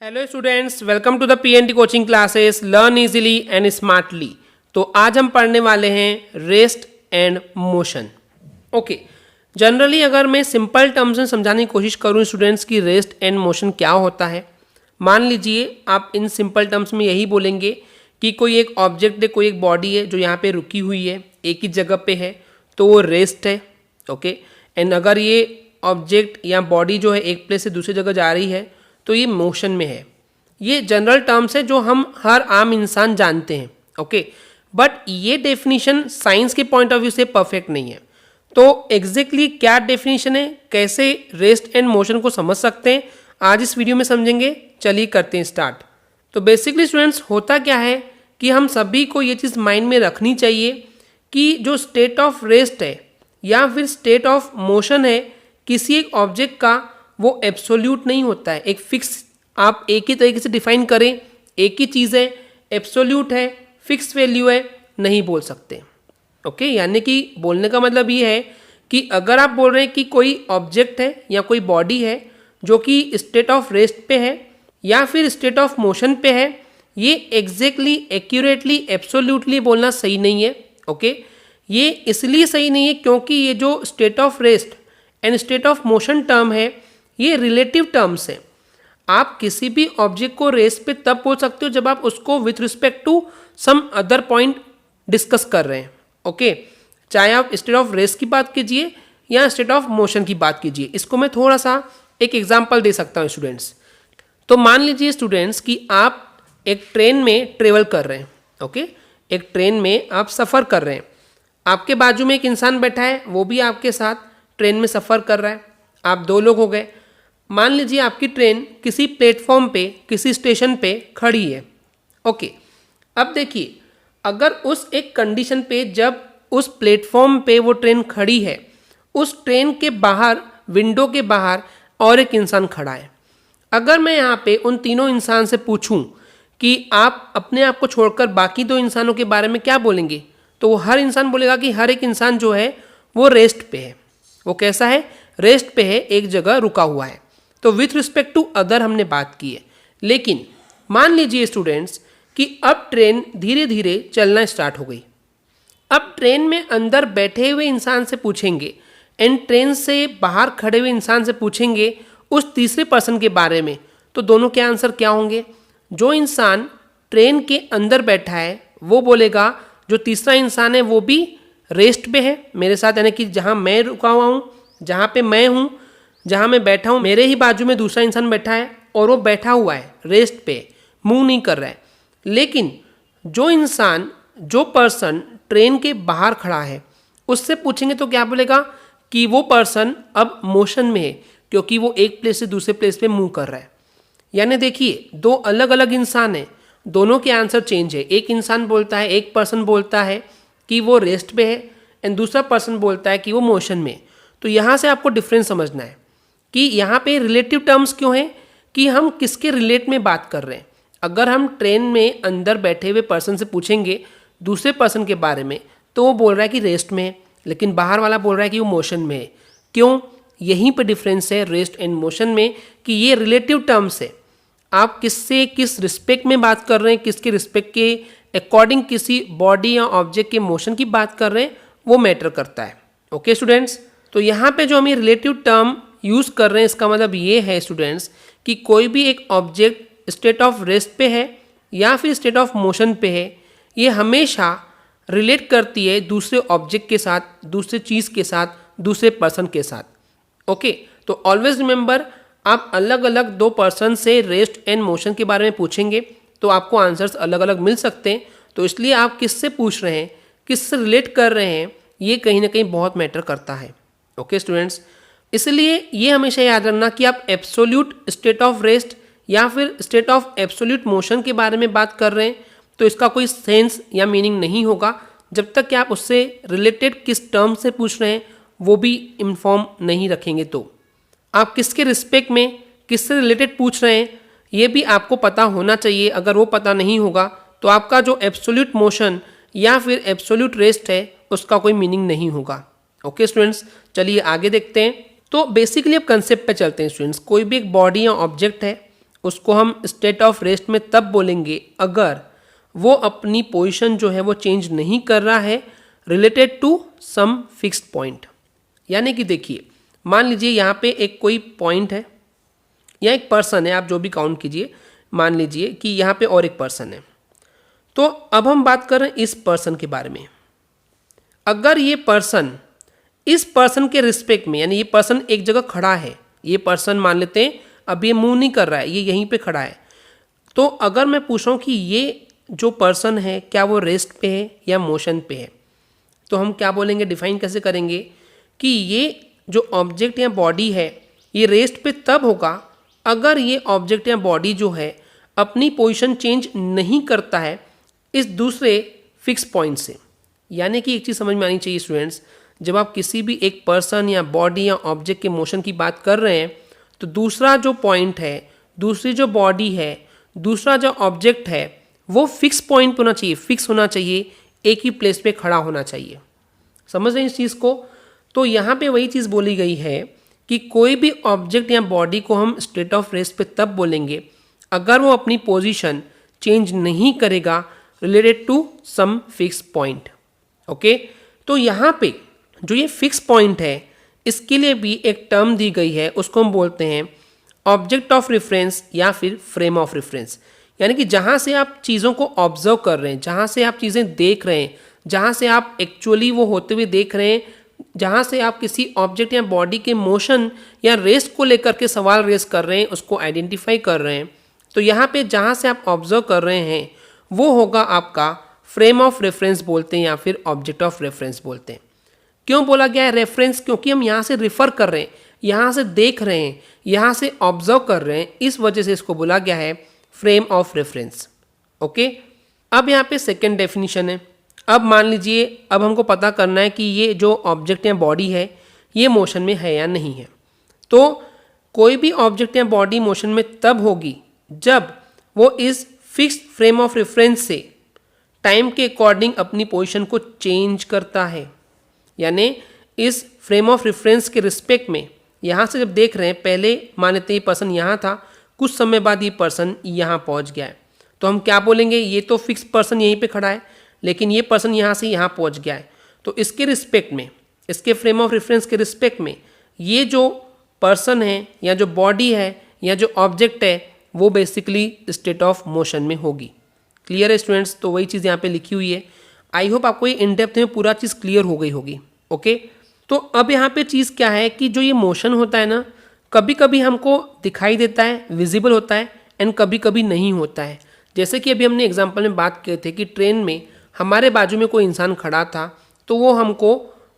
Hello students, welcome to the PNT coaching classes learn easily and smartly. तो आज हम पढ़ने वाले हैं rest and motion. Okay, generally अगर मैं सिंपल टर्म्स में समझाने की कोशिश करूं स्टूडेंट्स की रेस्ट एंड मोशन क्या होता है, मान लीजिए आप इन सिंपल टर्म्स में यही बोलेंगे कि कोई एक ऑब्जेक्ट है, कोई एक बॉडी है जो यहाँ पे रुकी हुई है, एक ही जगह पे है, तो वो रेस्ट है। ओके, एंड अगर ये ऑब्जेक्ट या बॉडी जो है एक प्लेस से दूसरी जगह जा रही है तो ये मोशन में है। ये जनरल टर्म्स है जो हम हर आम इंसान जानते हैं। ओके, बट ये डेफिनेशन साइंस के पॉइंट ऑफ व्यू से परफेक्ट नहीं है। तो एग्जैक्टली क्या डेफिनेशन है, कैसे रेस्ट एंड मोशन को समझ सकते हैं, आज इस वीडियो में समझेंगे। चलिए करते हैं स्टार्ट। तो बेसिकली स्टूडेंट्स होता क्या है कि हम सभी को ये चीज़ माइंड में रखनी चाहिए कि जो स्टेट ऑफ रेस्ट है या फिर स्टेट ऑफ मोशन है किसी एक ऑब्जेक्ट का, वो एब्सोल्यूट नहीं होता है। एक फिक्स आप एक ही तरीके से डिफाइन करें, एक ही चीज़ है, एब्सोल्यूट है, फिक्स वैल्यू है, नहीं बोल सकते। ओके, यानी कि बोलने का मतलब ये है कि अगर आप बोल रहे हैं कि कोई ऑब्जेक्ट है या कोई बॉडी है जो कि स्टेट ऑफ रेस्ट पे है या फिर स्टेट ऑफ मोशन पे है, ये एग्जैक्टली एक्यूरेटली एब्सोल्यूटली बोलना सही नहीं है। ओके, ये इसलिए सही नहीं है क्योंकि ये जो state of rest and state of motion term है ये रिलेटिव टर्म्स है। आप किसी भी ऑब्जेक्ट को रेस्ट पे तब बोल सकते हो जब आप उसको with respect to some other point discuss कर रहे हैं। ओके, चाहे आप स्टेट ऑफ रेस्ट की बात कीजिए या स्टेट ऑफ मोशन की बात कीजिए। इसको मैं थोड़ा सा एक एग्जांपल दे सकता हूँ स्टूडेंट्स। तो मान लीजिए स्टूडेंट्स कि आप एक ट्रेन में ट्रेवल कर रहे हैं। ओके, एक ट्रेन में आप सफ़र कर रहे हैं, आपके बाजू में एक इंसान बैठा है, वो भी आपके साथ ट्रेन में सफ़र कर रहा है, आप दो लोग हो गए। मान लीजिए आपकी ट्रेन किसी प्लेटफॉर्म पे, किसी स्टेशन पे खड़ी है। ओके, अब देखिए अगर उस एक कंडीशन पे जब उस प्लेटफॉर्म पे वो ट्रेन खड़ी है, उस ट्रेन के बाहर, विंडो के बाहर और एक इंसान खड़ा है। अगर मैं यहाँ पे उन तीनों इंसान से पूछूं कि आप अपने आप को छोड़कर बाकी दो इंसानों के बारे में क्या बोलेंगे, तो वो हर इंसान बोलेगा कि हर एक इंसान जो है वो रेस्ट पे है। वो कैसा है? रेस्ट पे है, एक जगह रुका हुआ है। तो विथ रिस्पेक्ट टू अदर हमने बात की है। लेकिन मान लीजिए स्टूडेंट्स कि अब ट्रेन धीरे धीरे चलना स्टार्ट हो गई। अब ट्रेन में अंदर बैठे हुए इंसान से पूछेंगे एंड ट्रेन से बाहर खड़े हुए इंसान से पूछेंगे उस तीसरे पर्सन के बारे में, तो दोनों के आंसर क्या होंगे? जो इंसान ट्रेन के अंदर बैठा है वो बोलेगा जो तीसरा इंसान है वो भी रेस्ट पे है मेरे साथ, यानी कि जहाँ मैं रुका हुआ हूँ, जहाँ पे मैं हूँ, जहाँ मैं बैठा हूँ, मेरे ही बाजू में दूसरा इंसान बैठा है और वो बैठा हुआ है रेस्ट पे, मूव नहीं कर रहा है। लेकिन जो इंसान, जो पर्सन ट्रेन के बाहर खड़ा है उससे पूछेंगे तो क्या बोलेगा कि वो पर्सन अब मोशन में है क्योंकि वो एक प्लेस से दूसरे प्लेस पे मूव कर रहा है। यानी देखिए दो अलग अलग इंसान हैं, दोनों के आंसर चेंज है। एक इंसान बोलता है, एक पर्सन बोलता है कि वो रेस्ट पे है एंड दूसरा पर्सन बोलता है कि वो मोशन में है। तो यहाँ से आपको डिफरेंस समझना है कि यहाँ पे रिलेटिव टर्म्स क्यों हैं, कि हम किसके रिलेट में बात कर रहे हैं। अगर हम ट्रेन में अंदर बैठे हुए पर्सन से पूछेंगे दूसरे पर्सन के बारे में तो वो बोल रहा है कि रेस्ट में है, लेकिन बाहर वाला बोल रहा है कि वो मोशन में है। क्यों? यहीं पे डिफरेंस है रेस्ट एंड मोशन में कि ये रिलेटिव टर्म्स है। आप किससे किस रिस्पेक्ट में बात कर रहे हैं, किसके रिस्पेक्ट के अकॉर्डिंग किसी बॉडी या ऑब्जेक्ट के मोशन की बात कर रहे हैं, वो मैटर करता है। ओके स्टूडेंट्स, तो यहाँ पे जो हम ये रिलेटिव टर्म यूज़ कर रहे हैं इसका मतलब ये है स्टूडेंट्स कि कोई भी एक ऑब्जेक्ट स्टेट ऑफ रेस्ट पे है या फिर स्टेट ऑफ मोशन पे है, ये हमेशा रिलेट करती है दूसरे ऑब्जेक्ट के साथ, दूसरे चीज़ के साथ, दूसरे पर्सन के साथ। ओके, तो ऑलवेज रिमेंबर, आप अलग अलग दो पर्सन से रेस्ट एंड मोशन के बारे में पूछेंगे तो आपको आंसर्स अलग अलग मिल सकते हैं। तो इसलिए आप किससे पूछ रहे हैं, किससे रिलेट कर रहे हैं, ये कहीं ना कहीं बहुत मैटर करता है। ओके स्टूडेंट्स, इसलिए ये हमेशा याद रखना कि आप एब्सोल्यूट स्टेट ऑफ रेस्ट या फिर स्टेट ऑफ एब्सोल्यूट मोशन के बारे में बात कर रहे हैं तो इसका कोई सेंस या मीनिंग नहीं होगा जब तक कि आप उससे रिलेटेड किस टर्म से पूछ रहे हैं वो भी इन्फॉर्म नहीं रखेंगे। तो आप किसके रिस्पेक्ट में, किससे रिलेटेड पूछ रहे हैं, ये भी आपको पता होना चाहिए। अगर वो पता नहीं होगा तो आपका जो एब्सोल्यूट मोशन या फिर एब्सोल्यूट रेस्ट है उसका कोई मीनिंग नहीं होगा। ओके स्टूडेंट्स, चलिए आगे देखते हैं। तो बेसिकली अब कंसेप्ट पे चलते हैं स्टूडेंट्स। कोई भी एक बॉडी या ऑब्जेक्ट है, उसको हम स्टेट ऑफ रेस्ट में तब बोलेंगे अगर वो अपनी पोजीशन जो है वो चेंज नहीं कर रहा है related to some fixed point. यानी कि देखिए, मान लीजिए यहाँ पे एक कोई पॉइंट है या एक पर्सन है, आप जो भी काउंट कीजिए, मान लीजिए कि यहाँ पे और एक पर्सन है। तो अब हम बात कर रहे हैं इस पर्सन के बारे में। अगर ये पर्सन इस पर्सन के रिस्पेक्ट में, यानी ये पर्सन एक जगह खड़ा है, ये पर्सन मान लेते हैं अब ये मूव नहीं कर रहा है, ये यहीं पे खड़ा है, तो अगर मैं पूछ रहा हूँ कि ये जो पर्सन है क्या वो रेस्ट पे है या मोशन पे है, तो हम क्या बोलेंगे, डिफाइन कैसे करेंगे कि ये जो ऑब्जेक्ट या बॉडी है ये रेस्ट पे तब होगा अगर ये ऑब्जेक्ट या बॉडी जो है अपनी पोजीशन चेंज नहीं करता है इस दूसरे फिक्स पॉइंट से। यानी कि एक चीज़ समझ में आनी चाहिए स्टूडेंट्स, जब आप किसी भी एक पर्सन या बॉडी या ऑब्जेक्ट के मोशन की बात कर रहे हैं तो दूसरा जो पॉइंट है, दूसरी जो बॉडी है, दूसरा जो ऑब्जेक्ट है वो फिक्स पॉइंट होना चाहिए, फिक्स होना चाहिए, एक ही प्लेस पे खड़ा होना चाहिए। समझ रहे हैं इस चीज़ को? तो यहाँ पे वही चीज़ बोली गई है कि कोई भी ऑब्जेक्ट या बॉडी को हम स्टेट ऑफ रेस्ट पे तब बोलेंगे अगर वो अपनी पोजीशन चेंज नहीं करेगा related to some fix point. Okay, तो यहाँ पे जो ये फिक्स पॉइंट है इसके लिए भी एक टर्म दी गई है, उसको हम बोलते हैं ऑब्जेक्ट ऑफ रेफरेंस या फिर फ्रेम ऑफ रेफरेंस। यानी कि जहाँ से आप चीज़ों को ऑब्जर्व कर रहे हैं, जहाँ से आप चीज़ें देख रहे हैं, जहाँ से आप एक्चुअली वो होते हुए देख रहे हैं, जहाँ से आप किसी ऑब्जेक्ट या बॉडी के मोशन या रेस्ट को लेकर के सवाल रेस कर रहे हैं, उसको आइडेंटिफाई कर रहे हैं, तो यहाँ पे जहाँ से आप ऑब्जर्व कर रहे हैं वो होगा आपका फ्रेम ऑफ रेफरेंस बोलते हैं या फिर ऑब्जेक्ट ऑफ रेफरेंस बोलते हैं। क्यों बोला गया है रेफरेंस? क्योंकि हम यहाँ से रिफर कर रहे हैं, यहाँ से देख रहे हैं, यहाँ से ऑब्जर्व कर रहे हैं, इस वजह से इसको बोला गया है फ्रेम ऑफ रेफरेंस। ओके, अब यहाँ पे सेकेंड डेफिनेशन है। अब मान लीजिए, अब हमको पता करना है कि ये जो ऑब्जेक्ट या बॉडी है ये मोशन में है या नहीं है। तो कोई भी ऑब्जेक्ट या बॉडी मोशन में तब होगी जब वो इस फिक्स्ड फ्रेम ऑफ रेफरेंस से टाइम के अकॉर्डिंग अपनी पोजीशन को चेंज करता है। यानी इस फ्रेम ऑफ रेफरेंस के रिस्पेक्ट में यहाँ से जब देख रहे हैं, पहले मान लेते हैं ये पर्सन यहाँ था, कुछ समय बाद ये पर्सन यहाँ पहुँच गया है, तो हम क्या बोलेंगे, ये तो फिक्स पर्सन यहीं पे खड़ा है लेकिन ये पर्सन यहाँ से यहाँ पहुँच गया है, तो इसके रिस्पेक्ट में, इसके फ्रेम ऑफ रेफरेंस के रिस्पेक्ट में ये जो पर्सन है या जो बॉडी है या जो ऑब्जेक्ट है वो बेसिकली स्टेट ऑफ मोशन में होगी। क्लियर है स्टूडेंट्स? तो वही चीज़ यहाँ पे लिखी हुई है। आई होप आपको ये इन डेप्थ में पूरा चीज़ क्लियर हो गई होगी। ओके, तो अब यहाँ पे चीज़ क्या है कि जो ये मोशन होता है ना, कभी कभी हमको दिखाई देता है, विजिबल होता है, एंड कभी कभी नहीं होता है। जैसे कि अभी हमने एग्जाम्पल में बात किए थे कि ट्रेन में हमारे बाजू में कोई इंसान खड़ा था तो वो हमको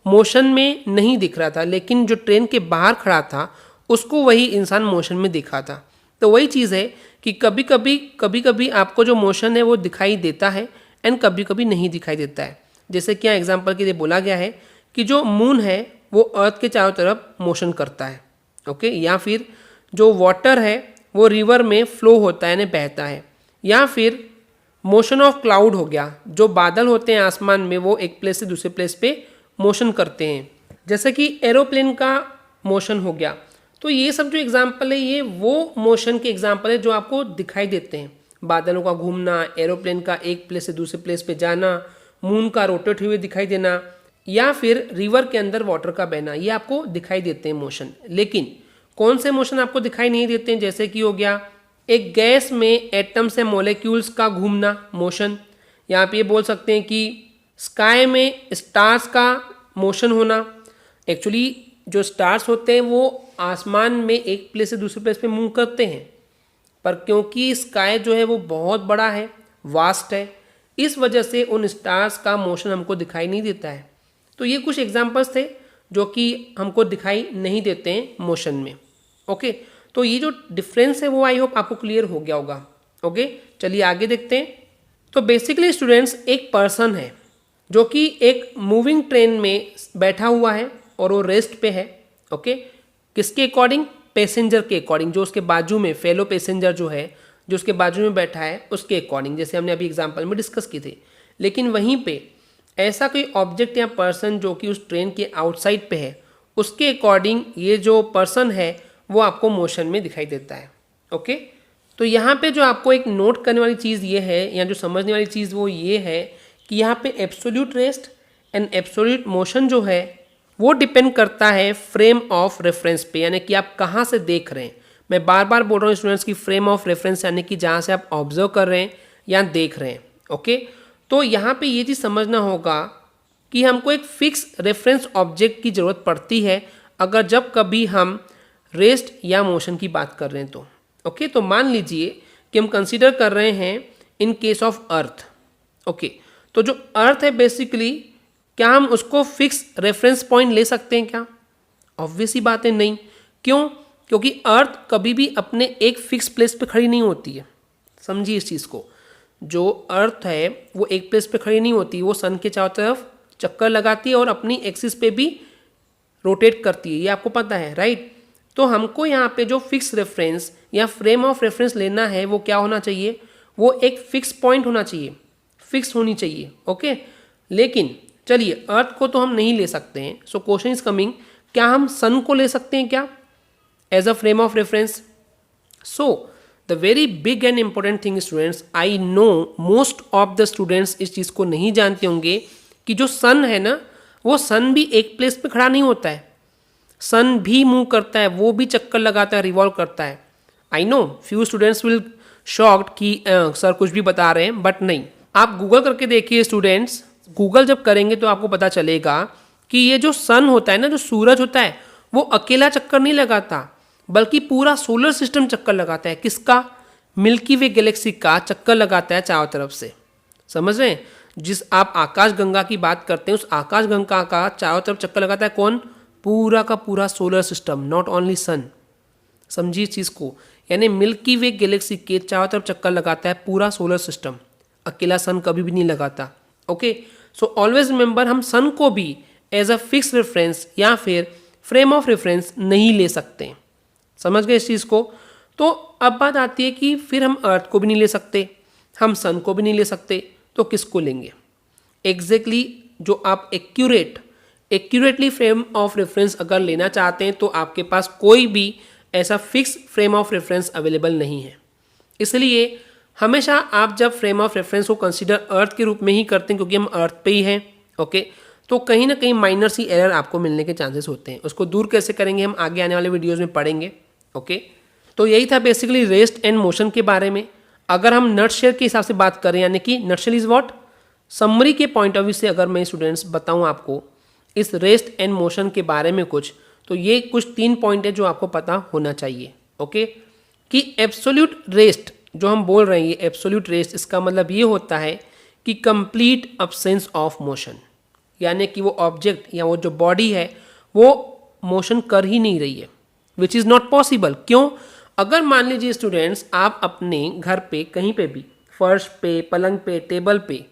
मोशन में नहीं दिख रहा था, लेकिन जो ट्रेन के बाहर खड़ा था उसको वही इंसान मोशन में दिखा था। तो वही चीज़ है कि कभी कभी आपको जो मोशन है वो दिखाई देता है एंड कभी कभी नहीं दिखाई देता है। जैसे कि यहाँ एग्जाम्पल के लिए बोला गया है कि जो मून है वो अर्थ के चारों तरफ मोशन करता है। ओके, या फिर जो वाटर है वो रिवर में फ्लो होता है, यानी बहता है। या फिर मोशन ऑफ क्लाउड हो गया, जो बादल होते हैं आसमान में वो एक प्लेस से दूसरे प्लेस पे मोशन करते हैं। जैसे कि एरोप्लेन का मोशन हो गया। तो ये सब जो एग्जाम्पल है ये वो मोशन के एग्जाम्पल है जो आपको दिखाई देते हैं। बादलों का घूमना, एरोप्लेन का एक प्लेस से दूसरे प्लेस पे जाना, मून का रोटेट हुए दिखाई देना, या फिर रिवर के अंदर वाटर का बहना, ये आपको दिखाई देते हैं मोशन। लेकिन कौन से मोशन आपको दिखाई नहीं देते हैं? जैसे कि हो गया एक गैस में एटम्स या मॉलिक्यूल्स का घूमना, मोशन। यहाँ पे ये बोल सकते हैं कि स्काई में स्टार्स का मोशन होना। एक्चुअली जो स्टार्स होते हैं वो आसमान में एक प्लेस से दूसरे प्लेस पे मूव करते हैं, पर क्योंकि स्काई जो है वो बहुत बड़ा है, वास्ट है, इस वजह से उन स्टार्स का मोशन हमको दिखाई नहीं देता है। तो ये कुछ एग्जांपल्स थे जो कि हमको दिखाई नहीं देते हैं मोशन में। ओके, तो ये जो डिफरेंस है वो आई होप आपको क्लियर हो गया होगा। ओके, चलिए आगे देखते हैं। तो बेसिकली स्टूडेंट्स, एक पर्सन है जो कि एक मूविंग ट्रेन में बैठा हुआ है और वो रेस्ट पे है। ओके, किसके अकॉर्डिंग? पैसेंजर के अकॉर्डिंग, जो उसके बाजू में फेलो पैसेंजर जो है, जो उसके बाजू में बैठा है उसके अकॉर्डिंग, जैसे हमने अभी एग्जाम्पल में डिस्कस की थी। लेकिन वहीं पे ऐसा कोई ऑब्जेक्ट या पर्सन जो कि उस ट्रेन के आउटसाइड पे है, उसके अकॉर्डिंग ये जो पर्सन है वो आपको मोशन में दिखाई देता है। ओके, तो यहाँ पे जो आपको एक नोट करने वाली चीज़ ये है, या जो समझने वाली चीज़ वो ये है कि यहाँ पे absolute rest and absolute motion जो है वो डिपेंड करता है फ्रेम ऑफ रेफरेंस पे, यानी कि आप कहाँ से देख रहे हैं। मैं बार बार बोल रहा हूँ स्टूडेंट्स की फ्रेम ऑफ रेफरेंस यानी कि जहाँ से आप ऑब्जर्व कर रहे हैं या देख रहे हैं। ओके, तो यहाँ पे ये चीज़ समझना होगा कि हमको एक फिक्स रेफरेंस ऑब्जेक्ट की ज़रूरत पड़ती है अगर जब कभी हम रेस्ट या मोशन की बात कर रहे हैं तो। ओके, तो मान लीजिए कि हम कंसीडर कर रहे हैं in case of earth. Okay, तो जो अर्थ है बेसिकली, क्या हम उसको फिक्स रेफरेंस पॉइंट ले सकते हैं क्या? ऑब्वियस ही बात है नहीं। क्यों? क्योंकि अर्थ कभी भी अपने एक फिक्स प्लेस पे खड़ी नहीं होती है। समझिए इस चीज़ को, जो अर्थ है वो एक प्लेस पे खड़ी नहीं होती, वो सन के चारों तरफ चक्कर लगाती है और अपनी एक्सिस पे भी रोटेट करती है, ये आपको पता है, राइट? तो हमको यहाँ पे जो फिक्स रेफरेंस या फ्रेम ऑफ रेफरेंस लेना है वो क्या होना चाहिए? वो एक फिक्स पॉइंट होना चाहिए, फिक्स होनी चाहिए। ओके, लेकिन चलिए अर्थ को तो हम नहीं ले सकते हैं। सो क्वेश्चन इज कमिंग, क्या हम सन को ले सकते हैं क्या as a frame of reference? So the very big and important thing students, I know most of the students इस चीज़ को नहीं जानते होंगे कि जो सन है ना, वो सन भी एक प्लेस पे खड़ा नहीं होता है। सन भी मूव करता है, वो भी चक्कर लगाता है, रिवॉल्व करता है। I know few students will shocked कि सर कुछ भी बता रहे हैं, बट नहीं। आप गूगल करके देखिए स्टूडेंट्स, गूगल जब करेंगे तो आपको पता चलेगा कि ये जो सन होता है ना, जो सूरज होता है, वो अकेला चक्कर नहीं लगाता, बल्कि पूरा सोलर सिस्टम चक्कर लगाता है। किसका? मिल्की वे गैलेक्सी का चक्कर लगाता है चारों तरफ से। समझ रहे हैं? जिस आप आकाश गंगा की बात करते हैं, उस आकाश गंगा का चारों तरफ चक्कर लगाता है कौन? पूरा का पूरा solar system, not only son. समझिए इस चीज़ को, यानी मिल्की वे गैलेक्सी के चारों तरफ चक्कर लगाता है पूरा सोलर सिस्टम, अकेला सन कभी भी नहीं लगाता। ओके, सो ऑलवेज रिमेंबर, हम सन को भी एज अ फिक्स रेफरेंस या फिर फ्रेम ऑफ रेफरेंस नहीं ले सकते। समझ गए इस चीज़ को? तो अब बात आती है कि फिर हम अर्थ को भी नहीं ले सकते, हम सन को भी नहीं ले सकते, तो किसको लेंगे? एग्जैक्टली जो आप एक्यूरेटली फ्रेम ऑफ रेफरेंस अगर लेना चाहते हैं तो आपके पास कोई भी ऐसा fix frame of reference available नहीं है। इसलिए हमेशा आप जब फ्रेम ऑफ रेफरेंस को कंसीडर अर्थ के रूप में ही करते हैं, क्योंकि हम अर्थ पे ही हैं। ओके, तो कहीं ना कहीं माइनर सी एरर आपको मिलने के चांसेस होते हैं। उसको दूर कैसे करेंगे हम आगे आने वाले वीडियोज़ में पढ़ेंगे। ओके, तो यही था बेसिकली रेस्ट एंड मोशन के बारे में। अगर हम नटशेल के हिसाब से बात करें, यानी कि नटशेल इज व्हाट, समरी के पॉइंट ऑफ व्यू से अगर मैं स्टूडेंट्स बताऊं आपको इस रेस्ट एंड मोशन के बारे में कुछ, तो ये कुछ 3 पॉइंट है जो आपको पता होना चाहिए। ओके, कि एब्सोल्यूट रेस्ट जो हम बोल रहे हैं, ये एब्सोल्यूट रेस्ट, इसका मतलब ये होता है कि कंप्लीट अब्सेंस ऑफ मोशन, यानी कि वो ऑब्जेक्ट या वो जो बॉडी है वो मोशन कर ही नहीं रही है, विच इज़ नॉट पॉसिबल। क्यों? अगर मान लीजिए स्टूडेंट्स आप अपने घर पे कहीं पे भी, फर्श पे, पलंग पे, टेबल पे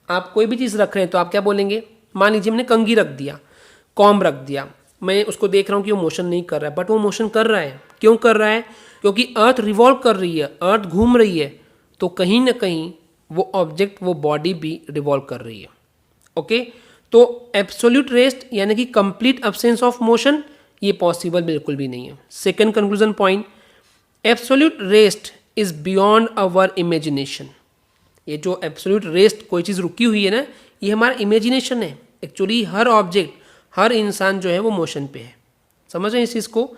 आप कोई भी चीज़ रख रहे हैं, तो आप क्या बोलेंगे? मान लीजिए हमने कंघी रख दिया, कॉम्ब रख दिया, मैं उसको देख रहा हूँ कि वो मोशन नहीं कर रहा है, बट वो मोशन कर रहा है। क्यों कर रहा है? क्योंकि अर्थ रिवॉल्व कर रही है, अर्थ घूम रही है, तो कहीं ना कहीं वो ऑब्जेक्ट, वो बॉडी भी रिवॉल्व कर रही है। ओके, तो एब्सोल्यूट रेस्ट यानी कि कंप्लीट अब्सेंस ऑफ मोशन, ये पॉसिबल बिल्कुल भी नहीं है। Second conclusion point, absolute rest is beyond our imagination. ये जो एब्सोल्यूट रेस्ट, कोई चीज़ रुकी हुई है ना, ये हमारा इमेजिनेशन है। एक्चुअली हर ऑब्जेक्ट, हर इंसान जो है वो मोशन पे है। समझ रहे हैं इस चीज़ को?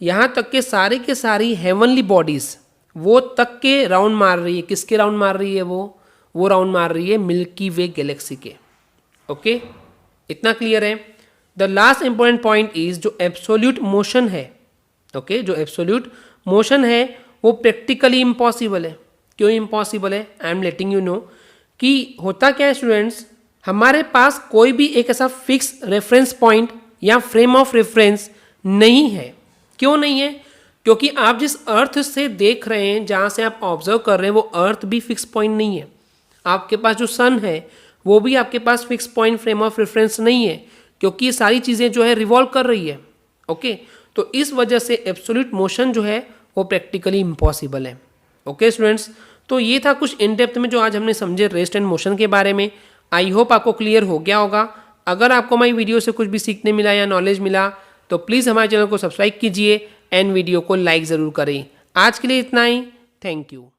यहाँ तक के सारी हेवनली बॉडीज़ वो तक के राउंड मार रही है। किसके राउंड मार रही है? वो राउंड मार रही है मिल्की वे गैलेक्सी के। ओके, इतना क्लियर है? The last important point is जो एब्सोल्यूट मोशन है, ओके, जो एब्सोल्यूट मोशन है वो प्रैक्टिकली इम्पॉसिबल है। क्यों इम्पॉसिबल है? I am letting you know कि होता क्या है स्टूडेंट्स, हमारे पास कोई भी एक ऐसा फिक्स रेफरेंस पॉइंट या फ्रेम ऑफ रेफरेंस नहीं है। क्यों नहीं है? क्योंकि आप जिस अर्थ से देख रहे हैं, जहाँ से आप ऑब्जर्व कर रहे हैं, वो अर्थ भी फिक्स पॉइंट नहीं है। आपके पास जो सन है वो भी आपके पास fix point frame of reference नहीं है, क्योंकि ये सारी चीज़ें जो है रिवॉल्व कर रही है। ओके, तो इस वजह से एब्सोल्यूट मोशन जो है वो प्रैक्टिकली इम्पॉसिबल है। ओके स्टूडेंट्स, तो ये था कुछ इन डेप्थ में जो आज हमने समझे रेस्ट एंड मोशन के बारे में। आई होप आपको क्लियर हो गया होगा। अगर आपको हमारी वीडियो से कुछ भी सीखने मिला या नॉलेज मिला तो प्लीज़ हमारे चैनल को सब्सक्राइब कीजिए एंड वीडियो को लाइक ज़रूर करें। आज के लिए इतना ही। Thank you.